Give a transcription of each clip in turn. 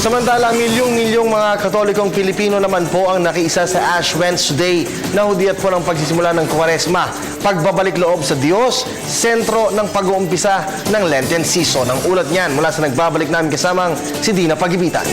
Samantala, milyong-milyong mga Katolikong Pilipino naman po ang nakiisa sa Ash Wednesday na hudyat po ng pagsisimula ng Kwaresma. Pagbabalik loob sa Diyos, sentro ng pag-uumpisa ng Lenten season. Ang ulat niyan mula sa nagbabalik namin kasamang si Dina Pagibitan.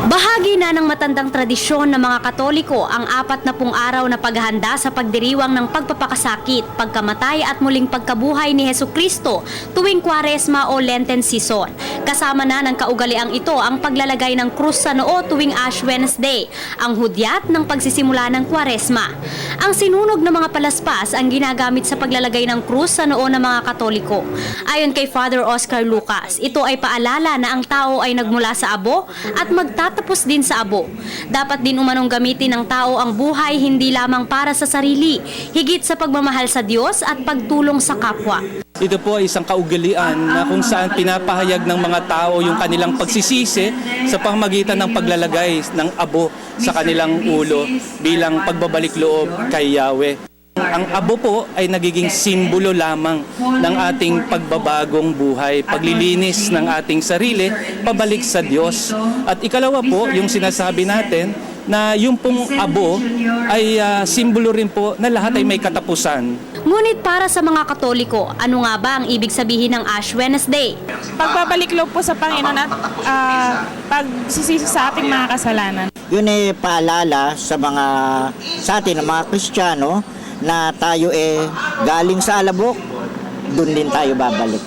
Bahagi na ng matandang tradisyon ng mga Katoliko ang 40 araw na paghahanda sa pagdiriwang ng pagpapakasakit, pagkamatay at muling pagkabuhay ni Hesukristo tuwing Kwaresma o Lenten season. Kasama na ng kaugaliang ito ang paglalagay ng krus sa noo tuwing Ash Wednesday, ang hudyat ng pagsisimula ng Kwaresma. Ang sinunog ng mga palaspas ang ginagamit sa paglalagay ng krus sa noo ng mga Katoliko. Ayon kay Father Oscar Lucas, ito ay paalala na ang tao ay nagmula sa abo at magtatapos din sa abo. Dapat din umanong gamitin ng tao ang buhay hindi lamang para sa sarili, higit sa pagmamahal sa Diyos at pagtulong sa kapwa. Ito po ay isang kaugalian na kung saan pinapahayag ng mga tao yung kanilang pagsisisi sa pamamagitan ng paglalagay ng abo sa kanilang ulo bilang pagbabalik loob kay Yahweh. Ang abo po ay nagiging simbolo lamang ng ating pagbabagong buhay, paglilinis ng ating sarili, pabalik sa Diyos. At ikalawa po, yung sinasabi natin na yung pong abo ay simbolo rin po na lahat ay may katapusan. Ngunit para sa mga Katoliko, ano nga ba ang ibig sabihin ng Ash Wednesday? Pagbabalik loob po sa Panginoon at pagsisisi sa ating mga kasalanan. Yun ay paalala sa atin, mga Kristiyano, na tayo galing sa alabok, doon din tayo babalik.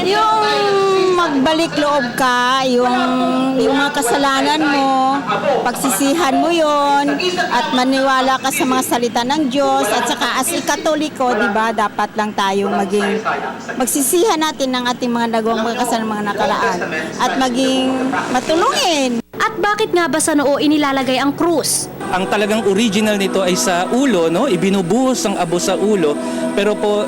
Yung magbalik loob ka, yung mga kasalanan mo, pagsisihan mo yon at maniwala ka sa mga salita ng Diyos, at saka as Katoliko, di ba, dapat lang tayong magsisihan natin ng ating mga nagawang mga kasalanan, mga nakaraan, at maging matulungin. At bakit nga ba sa noo inilalagay ang krus? Ang talagang original nito ay sa ulo, no? Ibinubuhos ang abo sa ulo. Pero po,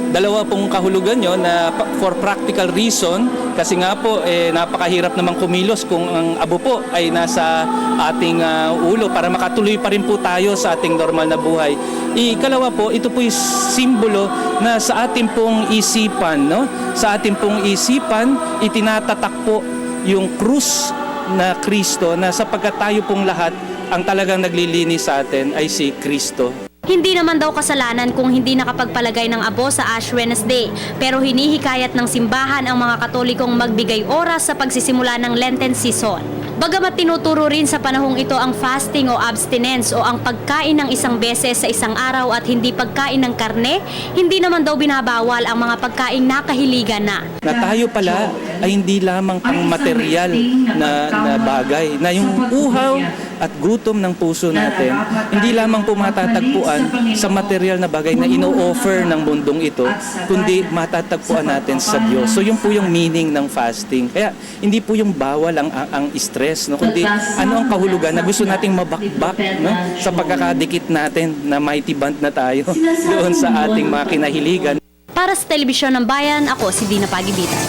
dalawa pong kahulugan nyo na for practical reason, kasi nga po, napakahirap namang kumilos kung ang abo po ay nasa ating ulo para makatuloy pa rin po tayo sa ating normal na buhay. Ikalawa po, ito po yung simbolo na sa ating pong isipan, no? Sa ating pong isipan, itinatatak po yung krus na Kristo, na sapagkat tayo pong lahat ang talagang naglilinis sa atin ay si Kristo. Hindi naman daw kasalanan kung hindi nakapagpalagay ng abo sa Ash Wednesday, pero hinihikayat ng simbahan ang mga Katolikong magbigay oras sa pagsisimula ng Lenten season. Bagamat tinuturo rin sa panahong ito ang fasting o abstinence o ang pagkain ng isang beses sa isang araw at hindi pagkain ng karne, hindi naman daw binabawal ang mga pagkaing nakahiligan na. Na tayo pala ay hindi lamang pang material na bagay, na yung uhaw at gutom ng puso natin, hindi lamang po matatagpuan sa material na bagay na ino-offer ng mundong ito, kundi matatagpuan natin sa Diyos. So yun po yung meaning ng fasting. Kaya hindi po yung bawal ang stress, no? Kundi ano ang kahulugan na gusto nating mabakbak, no? Sa pagkakadikit natin na mighty band na tayo doon sa ating mga kinahiligan. Para sa Telebisyon ng Bayan, ako si Dina Pagibitan.